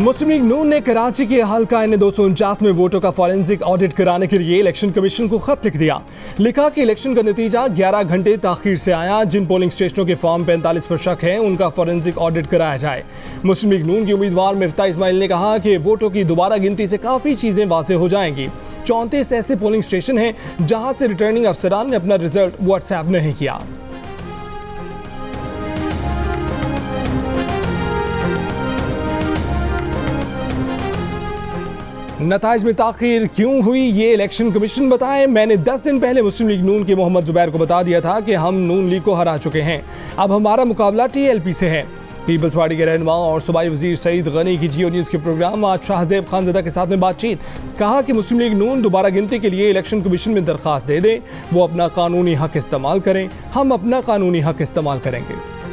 मुस्लिम league नून ने कराची के हल्का N249 में वोटों का फॉरेंसिक ऑडिट कराने के लिए इलेक्शन कमीशन को खत लिख दिया। लिखा कि इलेक्शन का नतीजा 11 घंटे ताखीर से आया। जिन पोलिंग स्टेशनों के फॉर्म 45 पर शक है उनका फॉरेंसिक ऑडिट कराया जाए। मुस्लिम लीग नून के उम्मीदवार मिफ्ता इस्माइल ने कहा कि वोटों की दोबारा गिनती से काफ़ी चीज़ें वाज़ेह हो जाएंगी। 34 ऐसे पोलिंग स्टेशन हैं जहाँ से रिटर्निंग अफसरान ने अपना रिजल्ट व्हाट्सएप नहीं किया। नताइज में ताखीर क्यों हुई ये इलेक्शन कमीशन बताए। मैंने 10 दिन पहले मुस्लिम लीग नून के मोहम्मद जुबैर को बता दिया था कि हम नून लीग को हरा चुके हैं, अब हमारा मुकाबला TLP से है। पीपल्स पार्टी के रहनुमा और सूबाई वजीर सईद गनी की जियो न्यूज़ के प्रोग्राम आज शाहजेब खानज़दा के साथ में बातचीत। कहा कि मुस्लिम लीग नून दोबारा गिनती के लिए इलेक्शन कमीशन में दरख्वास्त दे दें, वो अपना कानूनी हक इस्तेमाल करें, हम अपना कानूनी हक इस्तेमाल करेंगे।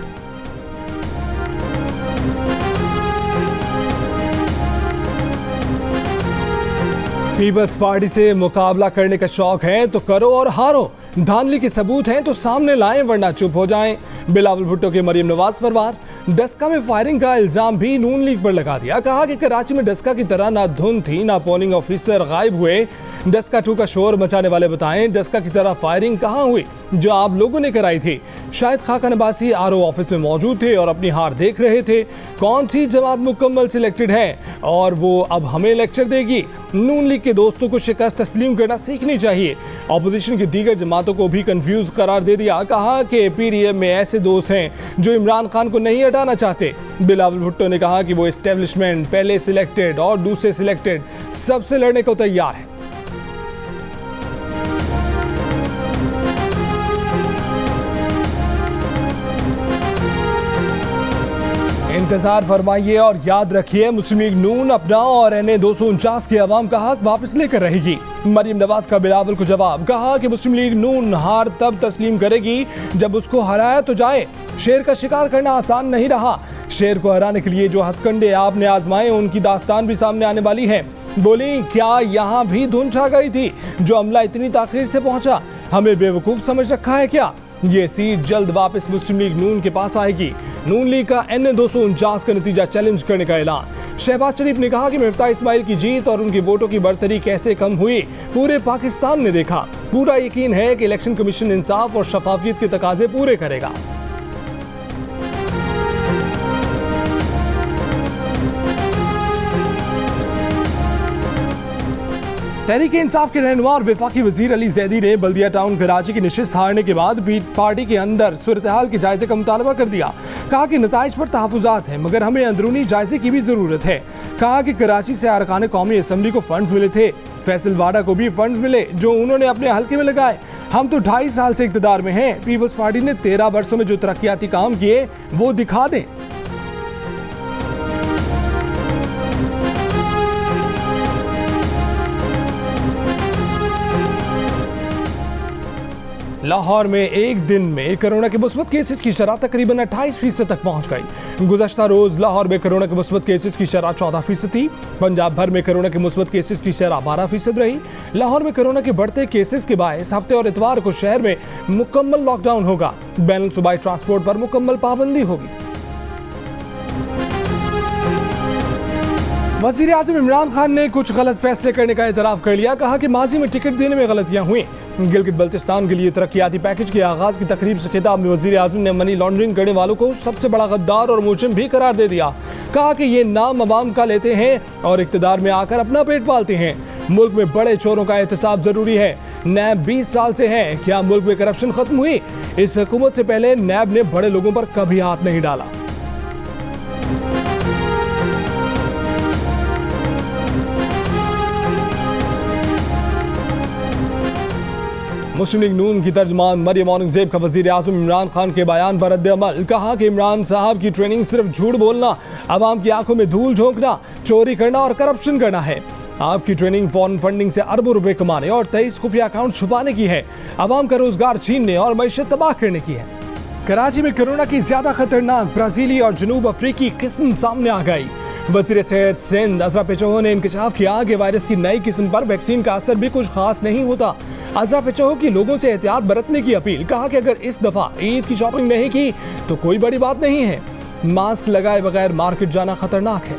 पीपल्स पार्टी से मुकाबला करने का शौक है तो करो और हारो, धांधली के सबूत हैं तो सामने लाएं वरना चुप हो जाएं। बिलावल भुट्टो के मरियम नवाज पर वार। डस्का में फायरिंग का इल्जाम भी नून लीग पर लगा दिया। कहा कि कराची में डस्का की तरह ना धुन थी ना पोलिंग ऑफिसर गायब हुए। डस्का 2 का शोर मचाने वाले बताएं डस्का की तरह फायरिंग कहां हुई जो आप लोगों ने कराई थी। शायद खाका नबासी RO ऑफिस में मौजूद थे और अपनी हार देख रहे थे। कौन सी जमात मुकम्मल सिलेक्टेड है और वो अब हमें लेक्चर देगी। नून लीग के दोस्तों को शिकस्त तस्लीम करना सीखनी चाहिए। ऑपोजिशन की दीगर जमातों को भी कंफ्यूज करार दे दिया। कहा कि PDM में ऐसे दोस्त हैं जो इमरान खान को नहीं हटाना चाहते। बिलावल भुट्टो ने कहा कि वो एस्टेब्लिशमेंट पहले सिलेक्टेड और दूसरे सिलेक्टेड सबसे लड़ने को तैयार है। इंतजार फरमाइए और याद रखिए मुस्लिम लीग नून अपना और N249 के अवाम का हक वापस लेकर रहेगी। मरियम नवाज का बिलावल को जवाब। कहा कि मुस्लिम लीग नून हार तब तस्लीम करेगी जब उसको हराया तो जाए। शेर का शिकार करना आसान नहीं रहा। शेर को हराने के लिए जो हथकंडे आपने आजमाए उनकी दास्तान भी सामने आने वाली है। बोली क्या यहाँ भी धुन छा गई थी जो अमला इतनी ताखीर से पहुंचा, हमें बेवकूफ समझ रखा है क्या। ये सीट जल्द वापस मुस्लिम लीग नून के पास आएगी। नून लीग का N249 का नतीजा चैलेंज करने का ऐलान। शहबाज शरीफ ने कहा कि मिफ्ता इस्माइल की जीत और उनके वोटों की बढ़तरी कैसे कम हुई पूरे पाकिस्तान ने देखा। पूरा यकीन है कि इलेक्शन कमीशन इंसाफ और शफाफियत के तकाजे पूरे करेगा। तहरीक इंसाफ के रहनुमा और वफाकी वजीर अली जैदी ने बल्दिया टाउन कराची की नशिस्त हारने के बाद भी पार्टी के अंदर सूरत हाल के जायजे का मुतालबा कर दिया। कहा कि नताइज पर तहफुजात हैं मगर हमें अंदरूनी जायजे की भी जरूरत है। कहा कि कराची से अरकान कौमी असम्बली को फंड्स मिले थे, फैसल वाडा को भी फंड्स मिले जो उन्होंने अपने हल्के में लगाए। हम तो 2.5 साल से इक़्तिदार में हैं। पीपल्स पार्टी ने 13 वर्षों में जो तरक्याती काम किए वो दिखा दें। लाहौर में एक दिन में कोरोना के मुस्बत केसेस की शरह तकरीबन 28% तक पहुंच गई। गुज़श्ता रोज लाहौर में कोरोना के मुस्बत केसेस की शरह 14% थी। पंजाब भर में कोरोना के मुस्बत केसेस की शरह 12% रही। लाहौर में कोरोना के बढ़ते केसेस के बायस हफ्ते और इतवार को शहर में मुकम्मल लॉकडाउन होगा। बैनुल सूबाई ट्रांसपोर्ट पर मुकम्मल पाबंदी होगी। वज़ीर आज़म इमरान खान ने कुछ गलत फैसले करने का एतराफ़ कर लिया। कहा कि माजी में टिकट देने में गलतियां हुई। गिलगित बल्तिस्तान के लिए तरक्याती पैकेज के आगाज़ की तकरीब से खिताब में वज़ीर आज़म ने मनी लॉन्ड्रिंग करने वालों को सबसे बड़ा गद्दार और मुजरिम भी करार दे दिया। कहा कि ये नाम अवाम का लेते हैं और इक़्तिदार में आकर अपना पेट पालते हैं। मुल्क में बड़े चोरों का एहतसाब ज़रूरी है। नैब 20 साल से है, क्या मुल्क में करप्शन ख़त्म हुई? इस हुकूमत से पहले नैब ने बड़े लोगों पर कभी हाथ नहीं डाला। मुस्लिम लीग नून की तर्जमान मरियम औरंगजेब का वज़ीर आज़म इमरान खान के बयान पर रद्द-ए-अमल। कहा कि इमरान साहब की ट्रेनिंग सिर्फ झूठ बोलना, आवाम की आंखों में धूल झोंकना, चोरी करना और करप्शन करना है। आपकी ट्रेनिंग फॉरेन फंडिंग से अरबों रुपए कमाने और 23 खुफिया अकाउंट छुपाने की है, आवाम का रोजगार छीनने और मईशत तबाह करने की है। कराची में कोरोना की ज्यादा खतरनाक ब्राजीली और जनूब अफ्रीकी किस्म सामने आ गई। वज़ीर सेहत सिंध अजरा पेचोहो ने इंकशाफ किया कि वायरस की नई किस्म पर वैक्सीन का असर भी कुछ खास नहीं होता। अजरा पेचोहो की लोगों से एहतियात बरतने की अपील। कहा कि अगर इस दफा ईद की शॉपिंग नहीं की तो कोई बड़ी बात नहीं है, मास्क लगाए बगैर मार्केट जाना खतरनाक है।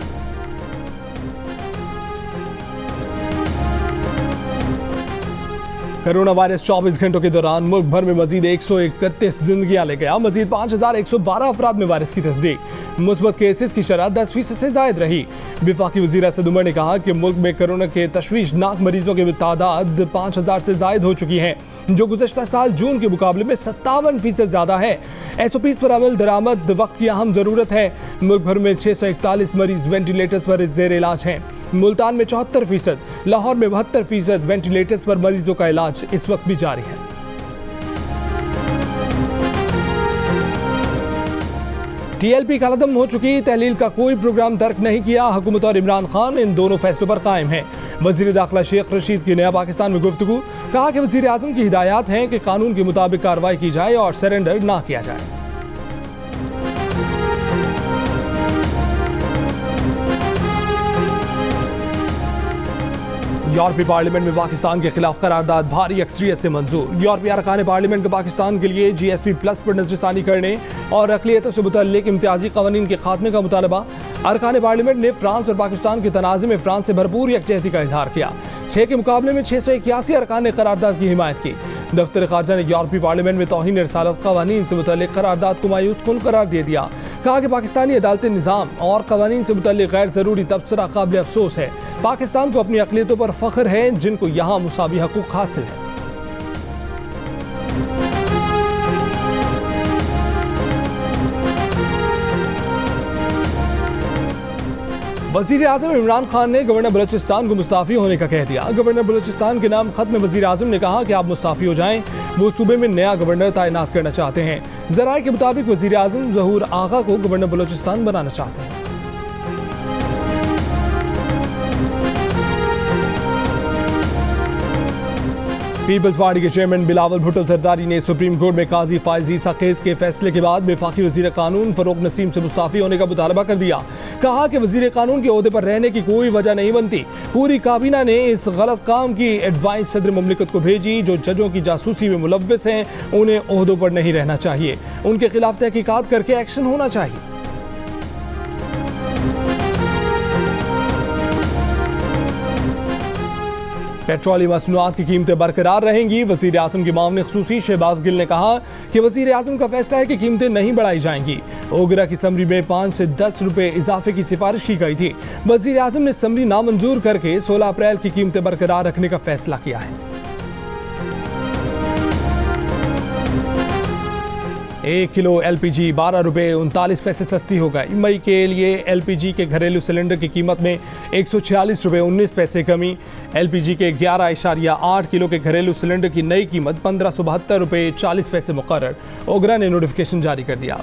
कोरोना वायरस 24 घंटों के दौरान मुल्क भर में मजीद 131 जिंदगियां ले गया। मजीद 5112 अफराद में वायरस की तस्दीक। मुस्बत केसेस की शरह 10% से जायद रही। वफाकी वज़ीर असद उमर ने कहा कि मुल्क में कोरोना के तशवीशनाक मरीजों की तादाद 5000 से जायद हो चुकी है, जो गुज़श्ता साल जून के मुकाबले में 57% ज़्यादा है। SOPs पर अमल दरामद वक्त की अहम ज़रूरत है। मुल्क भर में 641 मरीज वेंटिलेटर्स पर ज़ेर इलाज हैं। मुल्तान में 74%, लाहौर में 72% वेंटिलेटर्स पर मरीजों का इलाज इस वक्त भी जारी है। TLP कलअदम हो चुकी तहलील का कोई प्रोग्राम तर्क नहीं किया। हुकूमत और इमरान खान इन दोनों फैसलों पर कायम हैं। वज़ीर दाखिला शेख रशीद की नया पाकिस्तान में गुफ्तगू। कहा कि वज़ीर आज़म की हिदायत हैं कि कानून के मुताबिक कार्रवाई की जाए और सरेंडर ना किया जाए। यूरोपीय पार्लियामेंट में पाकिस्तान के खिलाफ करारदाद भारी अक्सरियत से मंजूर। यूरोपीय अरकान पार्लियामेंट का पाकिस्तान के लिए GSP+ पर नजरसानी करने और अक़लियतों से मुतल्लिक़ इम्तियाजी क़वानीन के खात्मे का मुतालबा। अरकान पार्लियामेंट ने फ्रांस और पाकिस्तान के तनाज़े में फ्रांस से भरपूर यकजहती का इजहार किया। 6 के मुकाबले में 681 अरकान ने करारदाद की हिमायत की। दफ्तर ख़ारजा ने यूरोपीय पार्लियामेंट में तौहीन रिसालत क़वानीन से मुतल्लिक़ करारदाद को मायूस कुन करार दे दिया। कहा कि पाकिस्तानी अदालती निज़ाम और क़वानीन से मुतल्लिक़ गैर ज़रूरी तबसरा काबिल अफसोस है। पाकिस्तान को अपनी अक़लियतों पर फ़ख्र है जिनको यहाँ मुसावी हकूक़ हासिल है। वज़ीर आज़म इमरान खान ने गवर्नर बलूचिस्तान को मुस्ताफ़ी होने का कह दिया। गवर्नर बलूचिस्तान के नाम खत में वज़ीर आज़म ने कहा कि आप मुस्ताफ़ी हो जाएं। वो सूबे में नया गवर्नर तैनात करना चाहते हैं। ज़राए के मुताबिक वज़ीर आज़म ज़हूर आगा को गवर्नर बलूचिस्तान बनाना चाहते हैं। पीपल्स पार्टी के चेयरमैन बिलावल भुट्टो जरदारी ने सुप्रीम कोर्ट में काजी फायज़ ईसा केस के फैसले के बाद वफाकी वज़ीर कानून फ़रूक नसीम से मुस्ताफ़ी होने का मुतालबा कर दिया। कहा कि वज़ीर कानून के ओहदे पर रहने की कोई वजह नहीं बनती। पूरी काबीना ने इस गलत काम की एडवाइस सदर मुमलिकत को भेजी। जो जजों की जासूसी में मुलव्वस हैं उन्हें ओहदों पर नहीं रहना चाहिए। उनके खिलाफ तहकीकात करके एक्शन होना चाहिए। पेट्रोलियम मसनूआत की कीमतें बरकरार रहेंगी। वज़ीर आज़म की मामले ख़ुसूसी शहबाज गिल ने कहा कि वज़ीर आज़म का फैसला है कि कीमतें नहीं बढ़ाई जाएंगी। ओगरा की समरी में 5 से 10 रुपए इजाफे की सिफारिश की गई थी। वज़ीर आज़म ने समरी नामंजूर करके 16 अप्रैल की कीमतें बरकरार रखने का फैसला किया है। 1 किलो LPG 12 रुपये 39 पैसे सस्ती हो गई। मई के लिए LPG के घरेलू सिलेंडर की कीमत में 146 रुपये 19 पैसे कमी। LPG के 11.8 किलो के घरेलू सिलेंडर की नई कीमत 1572 रुपये 40 पैसे मुकर्रर। ओगरा ने नोटिफिकेशन जारी कर दिया।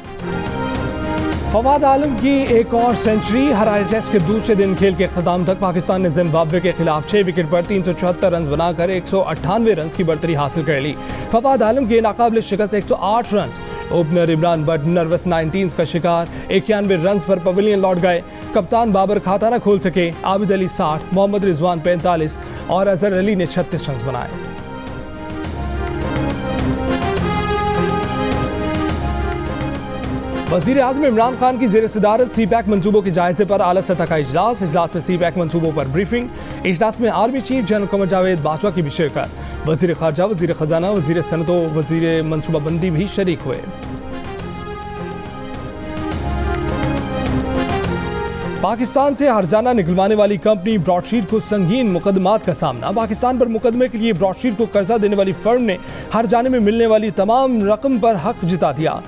फवाद आलम की एक और सेंचुरी। हरारे टेस्ट के दूसरे दिन खेल के अख्ताम तक पाकिस्तान ने जिम्बाब्वे के खिलाफ 6 विकेट पर 374 रन बनाकर 198 रन की बढ़तरी हासिल कर ली। फवाद आलम के नाकाबिल शिकस्त 108 run. Opener Imran but nervous 19 का शिकार 91 रन पर पवेलियन लौट गए। कप्तान बाबर खाता न खोल सके। आबिद अली 60, मोहम्मद रिजवान 45 और अजहर अली ने 36 रन बनाए। वज़ीर आज़म इमरान खान की ज़ेर सदारत CPEC मंसूबों के जायजे पर आला सतह का इजलास में CPEC मंसूबों पर ब्रीफिंग। इजलास में army chief general Qamar Javed Bajwa की भी शिरकत। वज़ीर ख़ारजा, वज़ीर ख़जाना, वज़ीर सनतो, वज़ीर मनसूबाबंदी भी शरीक हुए। पाकिस्तान से हरजाना निकलवाने वाली कंपनी ब्रॉडशीट को संगीन मुकदमात का सामना। पाकिस्तान पर मुकदमे के लिए ब्रॉडशीट को कर्जा देने वाली फर्म ने हरजाने में मिलने वाली तमाम रकम पर हक जता दिया।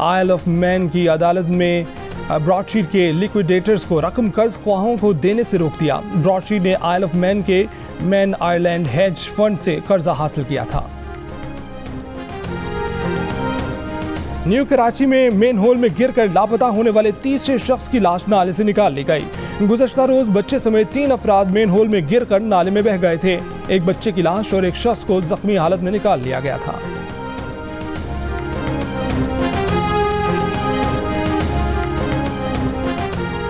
आयल ऑफ मैन की अदालत में ब्रॉडशीट के लिक्विडेटर्स को रकम कर्ज ख्वाहों को देने से रोक दिया। ब्रॉडशीट ने आयल ऑफ मैन के मैन आयरलैंड हेज फंड से कर्जा हासिल किया था। न्यू कराची में मेन होल में गिरकर लापता होने वाले तीसरे शख्स की लाश नाले से निकाल ली गई। गुज़श्ता रोज बच्चे समेत 3 अफराद मेन होल में गिरकर नाले में बह गए थे। एक बच्चे की लाश और एक शख्स को जख्मी हालत में निकाल लिया गया था।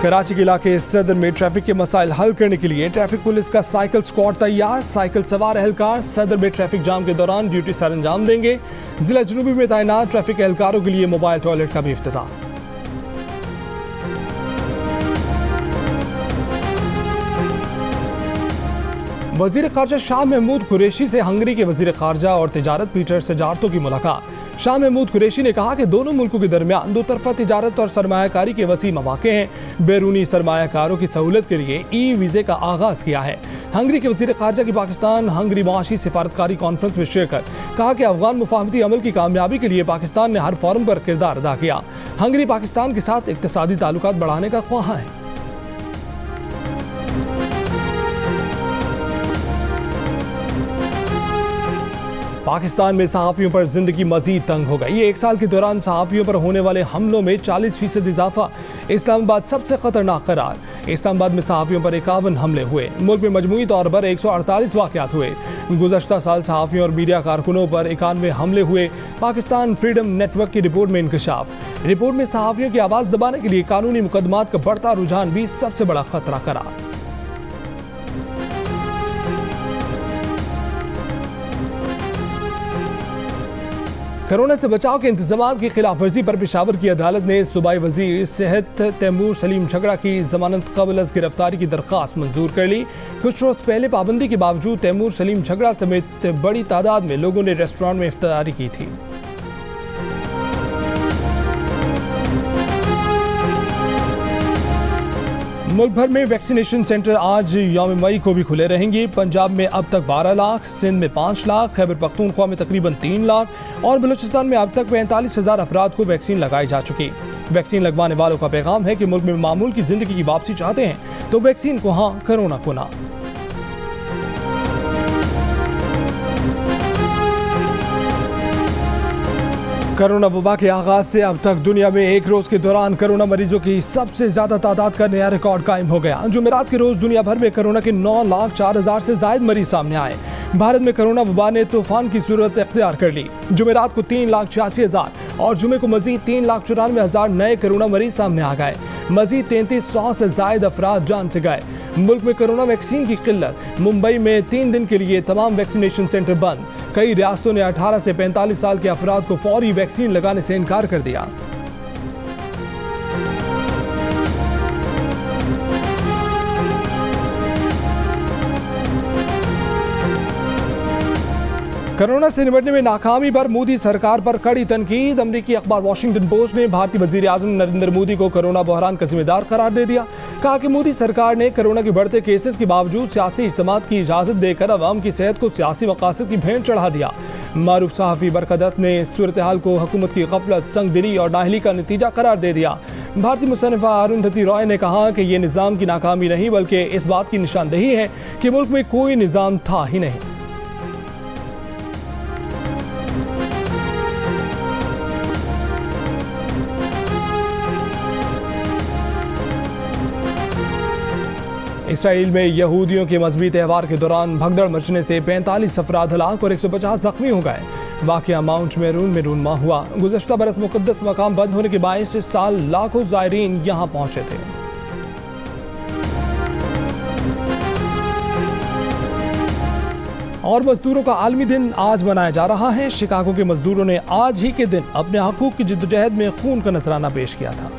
कराची के इलाके सदर में ट्रैफिक के मसाइल हल करने के लिए ट्रैफिक पुलिस का साइकिल स्क्वाड तैयार। साइकिल सवार एहलकार सदर में ट्रैफिक जाम के दौरान ड्यूटी सर अंजाम देंगे। जिला जनूबी में तैनात ट्रैफिक एहलकारों के लिए मोबाइल टॉयलेट का भी इफ्तिताह। वजीर खारजा शाह महमूद कुरैशी से हंगरी के वजीर खारजा और तिजारत पीटर सेजार्तो की मुलाकात। शाह महमूद कुरैशी ने कहा कि दोनों मुल्कों के दरमियान दो तरफा तिजारत और सरमायाकारी के वसी मौके हैं। बैरूनी सरमायाकारों की सहूलत के लिए ई वीज़े का आगाज़ किया है। हंगरी के वजीर खारजा की पाकिस्तान हंगरी मुआशी सिफारतकारी कॉन्फ्रेंस में शिरकत। कहा कि अफगान मुफाहमती अमल की कामयाबी के लिए पाकिस्तान ने हर फॉरम पर किरदार अदा किया। हंगरी पाकिस्तान के साथ इक्तिसादी ताल्लुकात बढ़ाने का ख्वाह है। पाकिस्तान में सहाफ़ियों पर जिंदगी मजीद तंग हो गई। एक साल के दौरान सहाफ़ियों पर होने वाले हमलों में 40% इजाफा। इस्लामाबाद सबसे खतरनाक करार। इस्लामाबाद में सहाफ़ियों पर 51 हमले हुए। मुल्क में मजमूई तौर पर 148 वाक़यात हुए। गुज़श्ता साल सहाफ़ियों और मीडिया कारकुनों पर 91 हमले हुए। पाकिस्तान फ्रीडम नेटवर्क की रिपोर्ट में इंकशाफ। रिपोर्ट में सहाफ़ियों की आवाज़ दबाने के लिए कानूनी मुकदमात का बढ़ता रुझान भी सबसे बड़ा खतरा करार। कोरोना से बचाव के इंतजाम की खिलाफ वर्जी पर पेशावर की अदालत ने सूबाई वजीर सेहत तैमूर सलीम झगड़ा की जमानत कबल अज गिरफ्तारी की दरख्वास्त मंजूर कर ली। कुछ रोज पहले पाबंदी के बावजूद तैमूर सलीम झगड़ा समेत बड़ी तादाद में लोगों ने रेस्टोरेंट में इफ्तारी की थी। मुल्क भर में वैक्सीनेशन सेंटर आज यौम मई को भी खुले रहेंगे। पंजाब में अब तक 12 लाख, सिंध में 5 लाख, खैबर पख्तूनख्वा में तकरीबन 3 लाख और बलूचिस्तान में अब तक 45,000 अफराद को वैक्सीन लगाई जा चुकी। वैक्सीन लगवाने वालों का पैगाम है कि मुल्क में मामूल की जिंदगी की वापसी चाहते हैं तो वैक्सीन को हाँ, कोरोना को ना। कोरोना वबा के आगाज से अब तक दुनिया में एक रोज के दौरान कोरोना मरीजों की सबसे ज्यादा तादाद का नया रिकॉर्ड कायम हो गया। जुमेरात के रोज दुनिया भर में कोरोना के 9,04,000 से ज्यादा मरीज सामने आए। भारत में कोरोना वबा ने तूफान की सूरत इख्तियार कर ली। जुमेरात को 3,86,000 और जुमे को मजीद 3,94,000 नए कोरोना मरीज सामने आ गए। मजीद 3,300 से ज्यादा अफराद जान से गए। मुल्क में कोरोना वैक्सीन की किल्लत। मुंबई में 3 दिन के लिए तमाम वैक्सीनेशन सेंटर बंद। कई रियासतों ने 18 से 45 साल के अफराद को फौरी वैक्सीन लगाने से इनकार कर दिया। कोरोना से निपटने में नाकामी पर मोदी सरकार पर कड़ी तनकीद। अमरीकी अखबार वॉशिंगटन पोस्ट ने भारतीय वजीर आजम नरेंद्र मोदी को कोरोना बहरान का जिम्मेदार करार दे दिया। कहा कि मोदी सरकार ने कोरोना के बढ़ते केसेस के बावजूद सियासी इज्तिमात की इजाजत देकर अवाम की सेहत को सियासी मकासद की भेंट चढ़ा दिया। मारूफ सहाफ़ी बरकदत ने सूरत हाल को हुकूमत की गफलत, संगदिली और नाहली का नतीजा करार दे दिया। भारतीय मुसन्निफा अरुंधति रॉय ने कहा कि यह निज़ाम की नाकामी नहीं बल्कि इस बात की निशानदेही है कि मुल्क में कोई निज़ाम था ही नहीं। इसराइल में यहूदियों के मजहबी त्यौहार के दौरान भगदड़ मचने से 45 अफराद हलाक और 150 जख्मी हो गए। वाक़या माउंट मेरून में रूनमा हुआ। गुज़श्ता बरस मुक़द्दस मकाम बंद होने के बायस इस साल लाखों ज़ायरीन यहाँ पहुँचे थे। और मजदूरों का आलमी दिन आज मनाया जा रहा है। शिकागो के मजदूरों ने आज ही के दिन अपने हकूक़ की जिद्दोजहद में खून का नजराना पेश किया था।